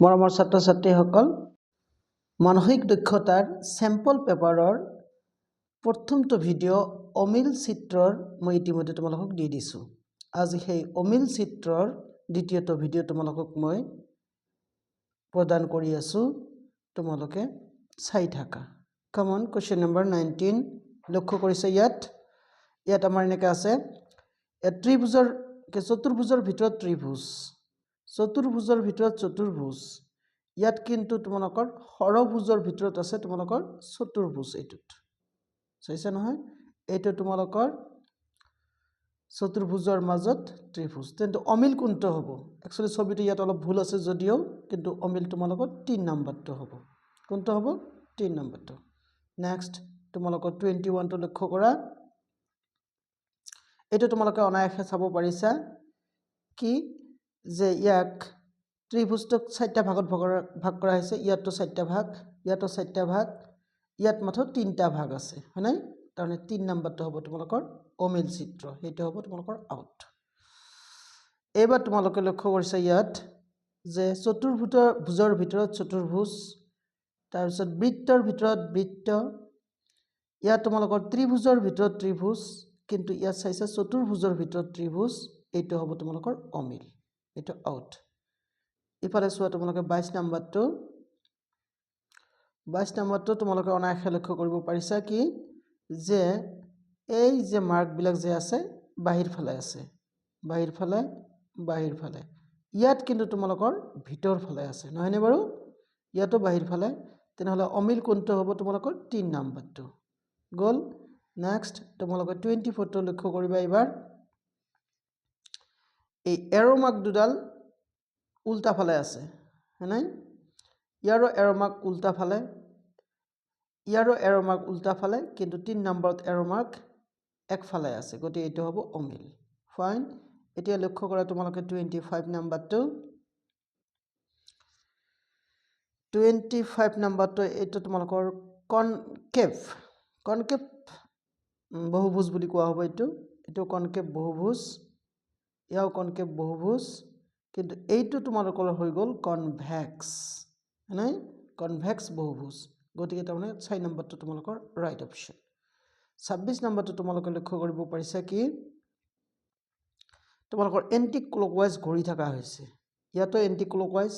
মৰমৰ ছাত্ৰ ছাত্ৰীসকল মানসিক দক্ষতাৰ চেম্পল পেপাৰৰ প্ৰথমটো ভিডিঅ' অমিল চিত্ৰৰ মই ইতিমধ্যে তোমালোকক দি দিছোঁ। আজি সেই অমিল চিত্ৰৰ দ্বিতীয়টো ভিডিঅ' তোমালোকক মই প্ৰদান কৰি আছোঁ, তোমালোকে চাই থাকা। কমন কুৱেশ্যন নম্বৰ 19 লক্ষ্য কৰিছে ইয়াত আমাৰ এনেকৈ আছে ত্ৰিভুজৰ চতুৰ্ভুজৰ ভিতৰত ত্ৰিভুজ, চতুৰ্ভুজৰ ভিতৰত চতুৰ্ভুজ, ইয়াত কিন্তু তোমালোকৰ ষড়ভুজৰ ভিতৰত আছে তোমালোকৰ চতুৰ্ভুজ। এইটোত চাইছে নহয়, এইটো তোমালোকৰ চতুৰ্ভুজৰ মাজত ত্ৰিভুজ, তেন্তে অমিল কোনটো হ'ব? একচুৱেলি ছবিটো ইয়াত অলপ ভুল আছে যদিও, কিন্তু অমিল তোমালোকৰ 3 নম্বৰটো হ'ব। কোনটো হ'ব? 3 নম্বৰটো। নেক্সট তোমালোকৰ 21টো লক্ষ্য কৰা। এইটো তোমালোকে অনায়াসে চাব পাৰিছা কি যে ইয়াক ত্ৰিভুজটোক 4টা ভাগত ভাগ কৰা হৈছে। ইয়াতো 4টা ভাগ, ইয়াতো 4টা ভাগ, ইয়াত মাত্ৰ 3টা ভাগ আছে, হয় নাই? তাৰমানে 3 নম্বৰটো হ'ব তোমালোকৰ অমিল চিত্ৰ, সেইটো হ'ব তোমালোকৰ আউট। এইবাৰ তোমালোকে লক্ষ্য কৰিছা ইয়াত যে চতুৰ্ভুজৰ ভিতৰত চতুৰ্ভুজ, তাৰপিছত বৃত্তৰ ভিতৰত বৃত্ত, ইয়াত তোমালোকৰ ত্ৰিভুজৰ ভিতৰত ত্ৰিভুজ, কিন্তু ইয়াত চাইছে চতুৰ্ভুজৰ ভিতৰত ত্ৰিভুজ, এইটো হ'ব তোমালোকৰ অমিল, এইটো আউট। ইফালে চোৱা তোমালোকে 22 নম্বৰটো তোমালোকে অনায়াসে লক্ষ্য কৰিব পাৰিছা কি যে এই যে মাৰ্কবিলাক যে আছে বাহিৰ ফালে আছে, বাহিৰ ফালে, ইয়াত কিন্তু তোমালোকৰ ভিতৰ ফালে আছে, নহয়নে বাৰু? ইয়াতো বাহিৰ ফালে, তেনেহ'লে অমিল কোনটো হ'ব? তোমালোকৰ 3 নম্বৰটো গ'ল। নেক্সট তোমালোকে 24টো লক্ষ্য কৰিবা। এইবাৰ এই এৰ' মাৰ্ক দুডাল উল্টা ফালে আছে, হয় নাই? ইয়াৰো এৰ' মাৰ্ক উল্টা ফালে, ইয়াৰো এৰ' মাৰ্ক উল্টা ফালে, কিন্তু 3 নম্বৰত এৰ' মাৰ্ক একফালে আছে, গতিকে এইটো হ'ব অমিল। ফাইন। এতিয়া লক্ষ্য কৰা তোমালোকে 25 নম্বৰটো। 25 নম্বৰটো এইটো তোমালোকৰ কনকেভ বহুভুজ বুলি কোৱা হ'ব। এইটো কনকেভ বহুভুজ, ইয়াও কনকেভ বহুভুজ, কিন্তু এইটো তোমালোকৰ হৈ গ'ল কনভেক্স, নাই? কনভেক্স বহুভুজ, গতিকে তাৰমানে 4 নম্বৰটো তোমালোকৰ ৰাইট অপশ্যন। 26 নম্বৰটো তোমালোকে লক্ষ্য কৰিব পাৰিছা কি তোমালোকৰ এণ্টি ক্লকৱাইজ ঘূৰি থকা হৈছে। ইয়াতো এণ্টি ক্লকৱাইজ,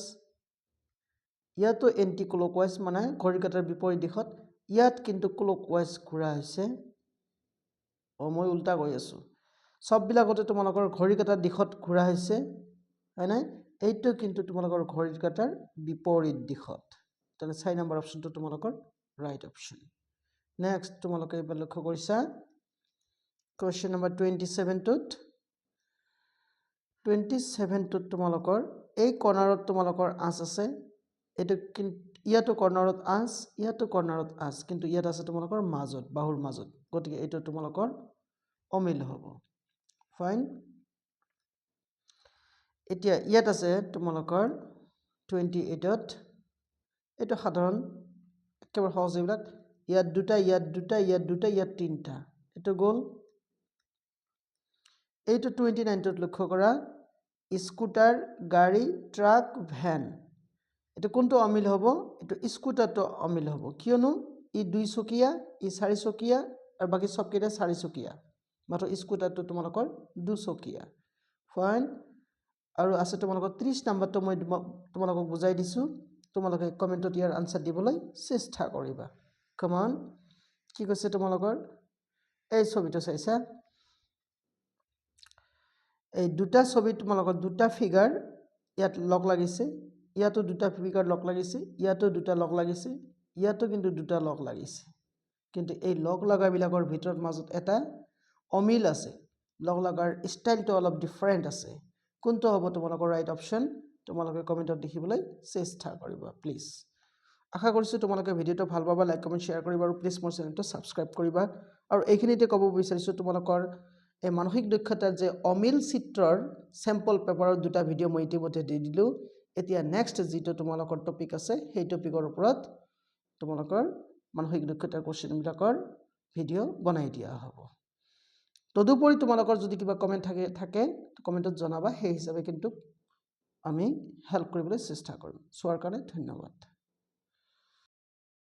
ইয়াতো এণ্টি ক্লকৱাইজ, মানে ঘড়ী কাঁটাৰ বিপৰীত দিশত। ইয়াত কিন্তু ক্লকৱাইজ ঘূৰা হৈছে। মই উল্টা কৈ আছোঁ, চববিলাকতে তোমালোকৰ ঘড়ী কাঁটাৰ দিশত ঘূৰা হৈছে, হয় নাই? এইটো কিন্তু তোমালোকৰ ঘড়ী কাঁটাৰ বিপৰীত দিশত, তাৰমানে 4 নম্বৰ অপশ্যনটো তোমালোকৰ ৰাইট অপশ্যন। নেক্সট তোমালোকে এইবাৰ লক্ষ্য কৰিছা কুৱেশ্যন নম্বৰ 27টোত তোমালোকৰ এই কৰ্ণাৰত তোমালোকৰ আঁচ আছে। এইটো ইয়াতো কৰ্ণাৰত আঁচ, ইয়াতো কৰ্ণাৰত আঁচ, কিন্তু ইয়াত আছে তোমালোকৰ মাজত, বাহুৰ মাজত, গতিকে এইটো তোমালোকৰ অমিল হ'ব। ফাইন। এতিয়া ইয়াত আছে তোমালোকৰ 28ত, এইটো সাধাৰণ একেবাৰে সহজ। এইবিলাক ইয়াত দুটা, ইয়াত দুটা, ইয়াত দুটা, ইয়াত 3টা, এইটো গ'ল। এইটো 29টোত লক্ষ্য কৰা স্কুটাৰ, গাড়ী, ট্ৰাক, ভেন, এইটো কোনটো অমিল হ'ব? এইটো স্কুটাৰটো অমিল হ'ব, কিয়নো ই 2 চকীয়া, ই 4 চকীয়া, আৰু বাকী চবকেইটা 4 চকীয়া, মাত্ৰ স্কুটাৰটো তোমালোকৰ 2 চকীয়া। ফাইন। আৰু আছে তোমালোকৰ 30 নম্বৰটো মই তোমালোকক বুজাই দিছোঁ, তোমালোকে কমেণ্টত ইয়াৰ আনচাৰ দিবলৈ চেষ্টা কৰিবা। কমন কি কৈছে তোমালোকৰ? এই ছবিটো চাইছা, এই দুটা ছবি তোমালোকৰ দুটা ফিগাৰ ইয়াত লগ লাগিছে, ইয়াতো দুটা ফিগাৰ লগ লাগিছে, ইয়াতো দুটা লগ লাগিছে, ইয়াতো কিন্তু দুটা লগ লাগিছে, কিন্তু এই লগ লগাবিলাকৰ ভিতৰত মাজত এটা অমিল আছে, লগ লগাৰ ষ্টাইলটো অলপ ডিফাৰেণ্ট আছে। কোনটো হ'ব তোমালোকৰ ৰাইট অপশ্যন? তোমালোকে কমেণ্টত দেখিবলৈ চেষ্টা কৰিবা প্লিজ। আশা কৰিছোঁ তোমালোকে ভিডিঅ'টো ভাল পাবা। লাইক কমেণ্ট শ্বেয়াৰ কৰিবা আৰু প্লিজ মোৰ চেনেলটো ছাবস্ক্ৰাইব কৰিবা। আৰু এইখিনিতে ক'ব বিচাৰিছোঁ তোমালোকৰ এই মানসিক দক্ষতাৰ যে অমিল চিত্ৰৰ চেম্পল পেপাৰৰ 2টা ভিডিঅ' মই ইতিমধ্যে দি দিলোঁ। এতিয়া নেক্সট যিটো তোমালোকৰ টপিক আছে সেই টপিকৰ ওপৰত তোমালোকৰ মানসিক দক্ষতাৰ কুৱেশ্যনবিলাকৰ ভিডিঅ' বনাই দিয়া হ'ব। তদুপৰি তোমালোকৰ যদি কিবা কমেণ্ট থাকে কমেণ্টত জনাবা, সেই হিচাপে কিন্তু আমি হেল্প কৰিবলৈ চেষ্টা কৰিম। চোৱাৰ কাৰণে ধন্যবাদ।